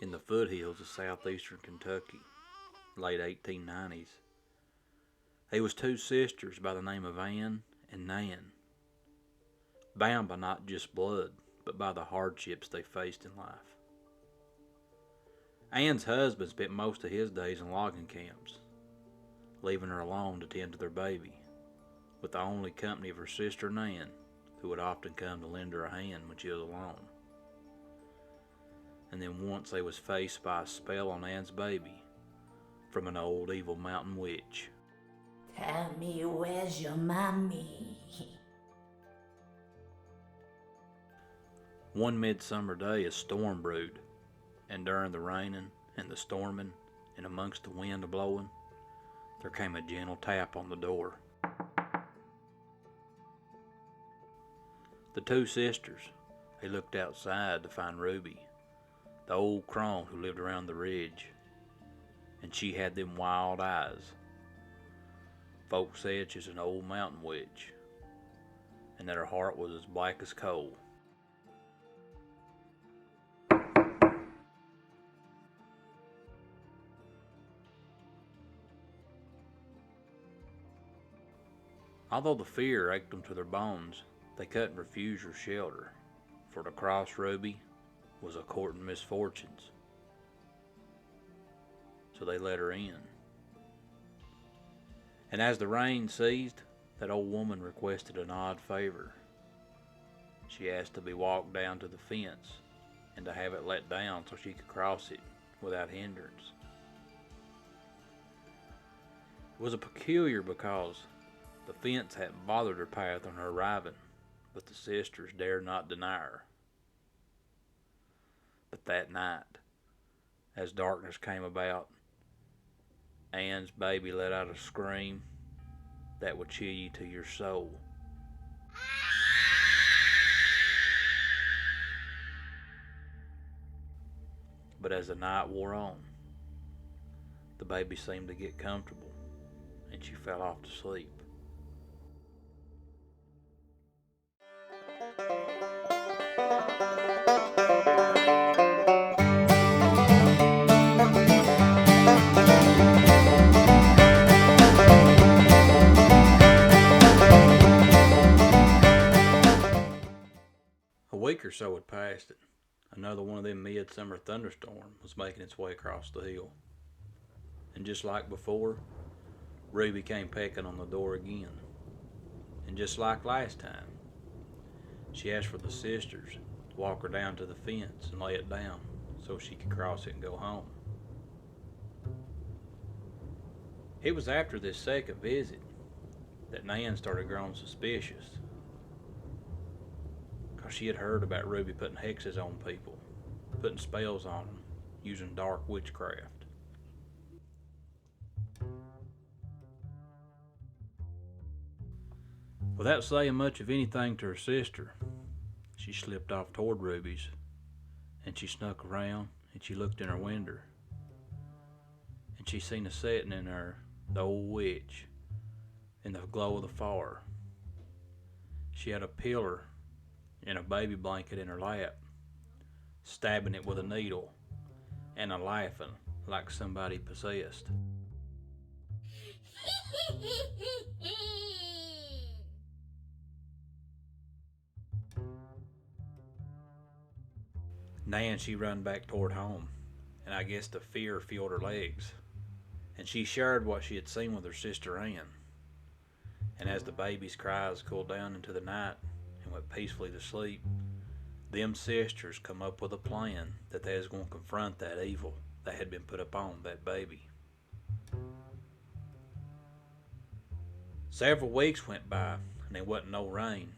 in the foothills of southeastern Kentucky, late 1890s. They was two sisters by the name of Ann and Nan, bound by not just blood, but by the hardships they faced in life. Ann's husband spent most of his days in logging camps, leaving her alone to tend to their baby, with the only company of her sister Nan, who would often come to lend her a hand when she was alone. And then once they was faced by a spell on Ann's baby from an old evil mountain witch. Tell me, where's your mommy? One midsummer day a storm brewed, and during the raining and the storming and amongst the wind a blowing, there came a gentle tap on the door. The two sisters, they looked outside to find Ruby, the old crone who lived around the ridge, and she had them wild eyes. Folks said she's an old mountain witch, and that her heart was as black as coal. Although the fear ached them to their bones, they couldn't refuse her shelter, for to cross Ruby was a courting misfortunes. So they let her in. And as the rain ceased, that old woman requested an odd favor. She asked to be walked down to the fence and to have it let down so she could cross it without hindrance. It was a peculiar because the fence hadn't bothered her path on her arriving, but the sisters dared not deny her. But that night, as darkness came about, Ann's baby let out a scream that would chill you to your soul. But as the night wore on, the baby seemed to get comfortable, and she fell off to sleep. A week or so had passed, and another one of them midsummer thunderstorms was making its way across the hill. And just like before, Ruby came pecking on the door again. And just like last time, she asked for the sisters to walk her down to the fence and lay it down so she could cross it and go home. It was after this second visit that Nan started growing suspicious, because she had heard about Ruby putting hexes on people, putting spells on them, using dark witchcraft. Without saying much of anything to her sister, she slipped off toward Ruby's, and she snuck around and she looked in her window, and she seen a setting in her, the old witch, in the glow of the fire. She had a pillar and a baby blanket in her lap, stabbing it with a needle and a laughing like somebody possessed. Nan, she run back toward home, and I guess the fear filled her legs, and she shared what she had seen with her sister Ann. And as the baby's cries cooled down into the night and went peacefully to sleep, them sisters come up with a plan that they was going to confront that evil that had been put upon that baby. Several weeks went by, and there wasn't no rain,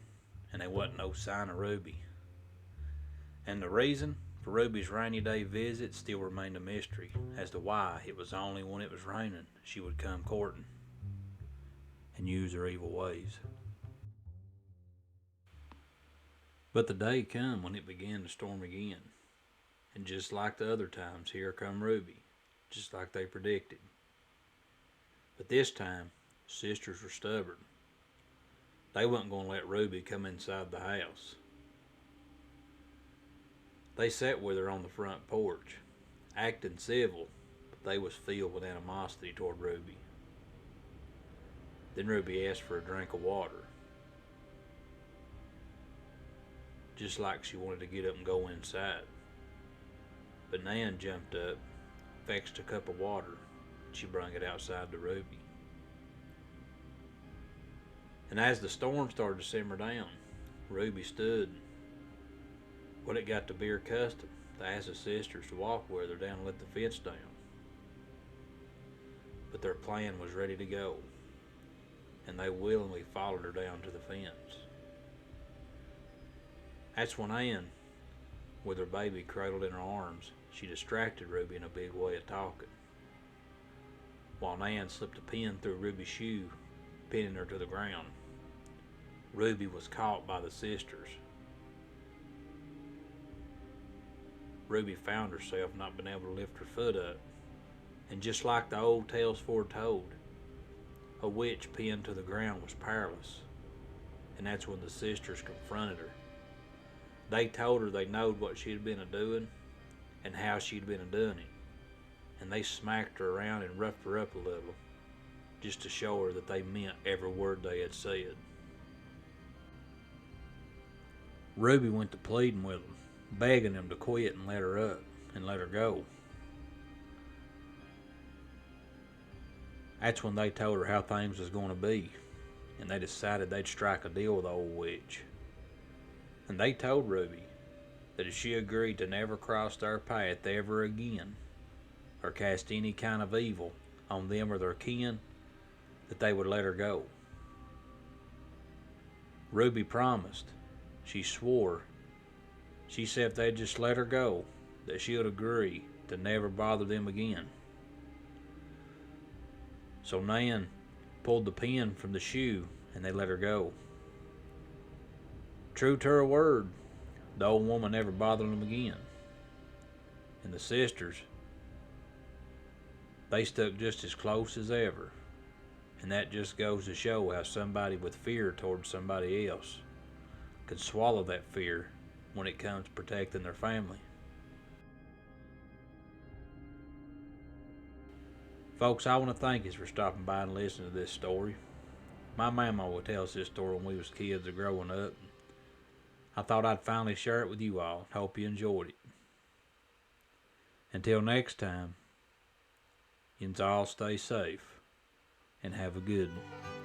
and there wasn't no sign of Ruby. And the reason for Ruby's rainy day visit still remained a mystery as to why it was only when it was raining she would come courting and use her evil ways. But the day come when it began to storm again, and just like the other times, here come Ruby, just like they predicted. But this time, sisters were stubborn. They wasn't going to let Ruby come inside the house. They sat with her on the front porch, acting civil, but they was filled with animosity toward Ruby. Then Ruby asked for a drink of water, just like she wanted to get up and go inside. But Nan jumped up, fetched a cup of water, and she brung it outside to Ruby. And as the storm started to simmer down, Ruby stood when it got to be her custom to ask the sisters to walk with her down and let the fence down. But their plan was ready to go, and they willingly followed her down to the fence. That's when Ann, with her baby cradled in her arms, she distracted Ruby in a big way of talking, while Nan slipped a pin through Ruby's shoe, pinning her to the ground. Ruby was caught by the sisters. Ruby found herself not being able to lift her foot up, and just like the old tales foretold, a witch pinned to the ground was powerless, and that's when the sisters confronted her. They told her they knowed what she'd been a-doing and how she'd been a-doing it, and they smacked her around and roughed her up a little, just to show her that they meant every word they had said. Ruby went to pleading with them, begging them to quit and let her up and let her go. That's when they told her how things was going to be, and they decided they'd strike a deal with the old witch. And they told Ruby that if she agreed to never cross their path ever again, or cast any kind of evil on them or their kin, that they would let her go. Ruby promised. She swore. She said if they'd just let her go, that she would agree to never bother them again. So Nan pulled the pin from the shoe and they let her go. True to her word, the old woman never bothered them again. And the sisters, they stuck just as close as ever. And that just goes to show how somebody with fear towards somebody else can swallow that fear when it comes to protecting their family. Folks, I want to thank you for stopping by and listening to this story. My mama would tell us this story when we was kids or growing up. I thought I'd finally share it with you all. Hope you enjoyed it. Until next time, yous all stay safe and have a good one.